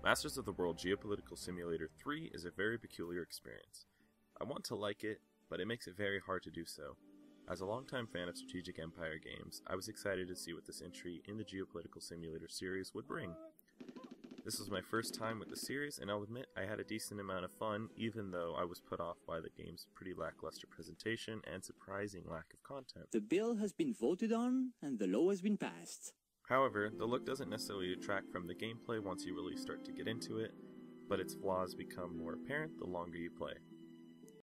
Masters of the World Geopolitical Simulator 3 is a very peculiar experience. I want to like it, but it makes it very hard to do so. As a longtime fan of Strategic Empire games, I was excited to see what this entry in the Geopolitical Simulator series would bring. This was my first time with the series, and I'll admit I had a decent amount of fun, even though I was put off by the game's pretty lackluster presentation and surprising lack of content. The bill has been voted on, and the law has been passed. However, the look doesn't necessarily detract from the gameplay once you really start to get into it, but its flaws become more apparent the longer you play.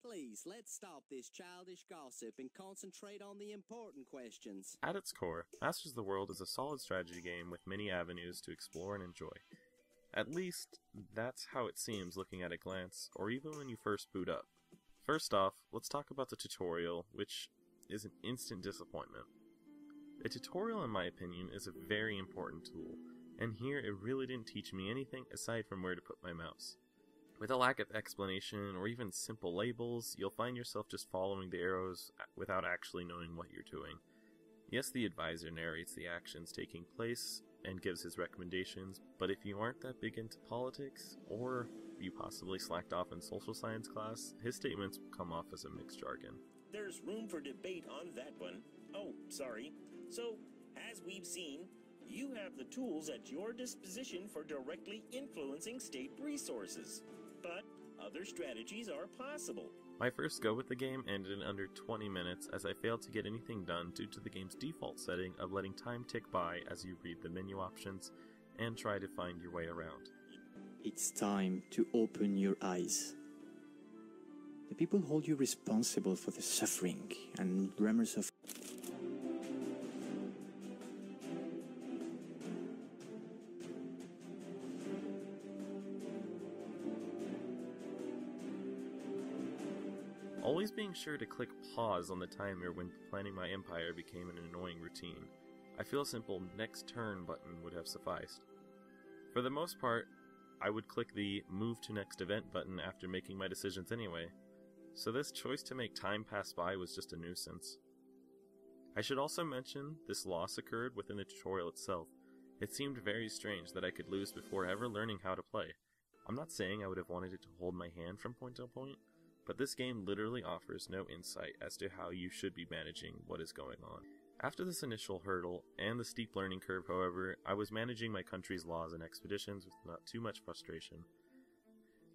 Please, let's stop this childish gossip and concentrate on the important questions. At its core, Masters of the World is a solid strategy game with many avenues to explore and enjoy. At least, that's how it seems looking at a glance, or even when you first boot up. First off, let's talk about the tutorial, which is an instant disappointment. A tutorial, in my opinion, is a very important tool, and here it really didn't teach me anything aside from where to put my mouse. With a lack of explanation or even simple labels, you'll find yourself just following the arrows without actually knowing what you're doing. Yes, the advisor narrates the actions taking place and gives his recommendations, but if you aren't that big into politics, or you possibly slacked off in social science class, his statements come off as a mixed jargon. There's room for debate on that one. Oh, sorry. So, as we've seen, you have the tools at your disposition for directly influencing state resources. But other strategies are possible. My first go with the game ended in under 20 minutes as I failed to get anything done due to the game's default setting of letting time tick by as you read the menu options and try to find your way around. It's time to open your eyes. The people hold you responsible for the suffering and remorse of Always being sure to click pause on the timer when planning my empire became an annoying routine. I feel a simple next turn button would have sufficed. For the most part, I would click the move to next event button after making my decisions anyway, so this choice to make time pass by was just a nuisance. I should also mention this loss occurred within the tutorial itself. It seemed very strange that I could lose before ever learning how to play. I'm not saying I would have wanted it to hold my hand from point to point, but this game literally offers no insight as to how you should be managing what is going on. After this initial hurdle and the steep learning curve, however, I was managing my country's laws and expeditions with not too much frustration.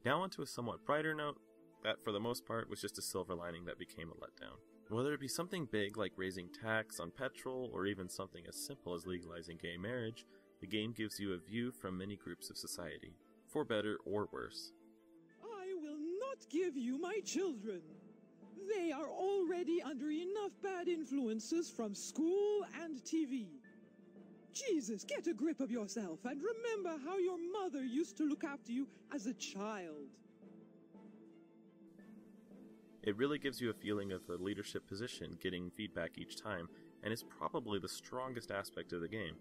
Now onto a somewhat brighter note, that for the most part was just a silver lining that became a letdown. Whether it be something big like raising tax on petrol or even something as simple as legalizing gay marriage, the game gives you a view from many groups of society, for better or worse. Give you my children. They are already under enough bad influences from school and TV. Jesus, get a grip of yourself and remember how your mother used to look after you as a child. It really gives you a feeling of the leadership position, getting feedback each time, and is probably the strongest aspect of the game.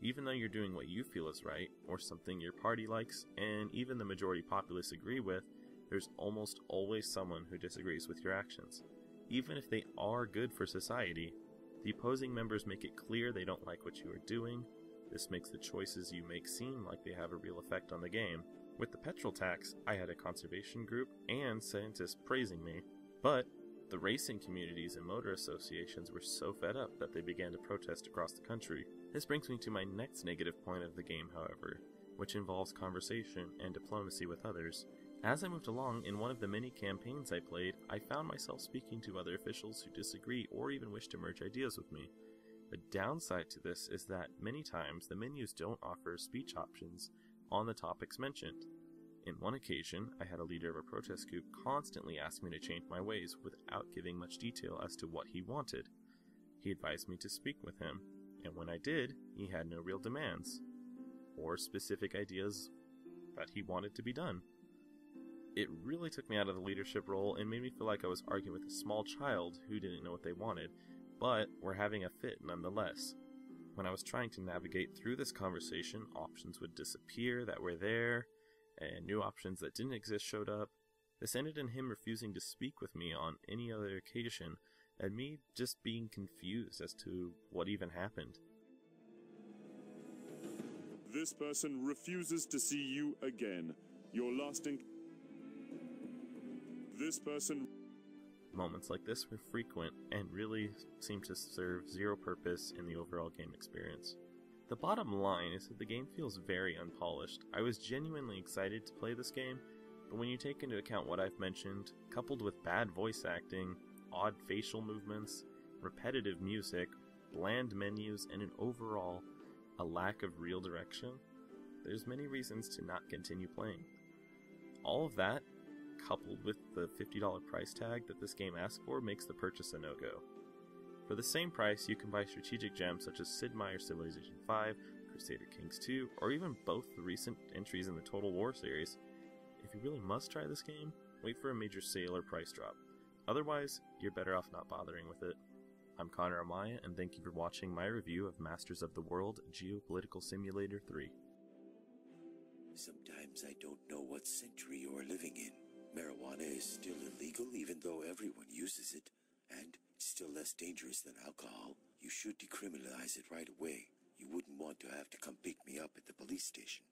Even though you're doing what you feel is right, or something your party likes, and even the majority populace agree with, there's almost always someone who disagrees with your actions. Even if they are good for society, the opposing members make it clear they don't like what you are doing. This makes the choices you make seem like they have a real effect on the game. With the petrol tax, I had a conservation group and scientists praising me, but the racing communities and motor associations were so fed up that they began to protest across the country. This brings me to my next negative point of the game, however, which involves conversation and diplomacy with others. As I moved along in one of the many campaigns I played, I found myself speaking to other officials who disagree or even wish to merge ideas with me. The downside to this is that many times the menus don't offer speech options on the topics mentioned. In one occasion, I had a leader of a protest group constantly ask me to change my ways without giving much detail as to what he wanted. He advised me to speak with him, and when I did, he had no real demands, or specific ideas that he wanted to be done. It really took me out of the leadership role and made me feel like I was arguing with a small child who didn't know what they wanted, but were having a fit nonetheless. When I was trying to navigate through this conversation, options would disappear that were there, and new options that didn't exist showed up. This ended in him refusing to speak with me on any other occasion, and me just being confused as to what even happened. This person refuses to see you again. Your lasting... This person... Moments like this were frequent and really seem to serve zero purpose in the overall game experience. The bottom line is that the game feels very unpolished. I was genuinely excited to play this game, but when you take into account what I've mentioned, coupled with bad voice acting, odd facial movements, repetitive music, bland menus, and an overall a lack of real direction, there's many reasons to not continue playing. All of that, coupled with the $50 price tag that this game asks for, makes the purchase a no-go. For the same price, you can buy strategic gems such as Sid Meier's Civilization V, Crusader Kings 2, or even both the recent entries in the Total War series. If you really must try this game, wait for a major sale or price drop. Otherwise, you're better off not bothering with it. I'm Connor Amaya, and thank you for watching my review of Masters of the World Geo-Political Simulator 3. Sometimes I don't know what century you're living in. Marijuana is still illegal even though everyone uses it, and it's still less dangerous than alcohol. You should decriminalize it right away. You wouldn't want to have to come pick me up at the police station.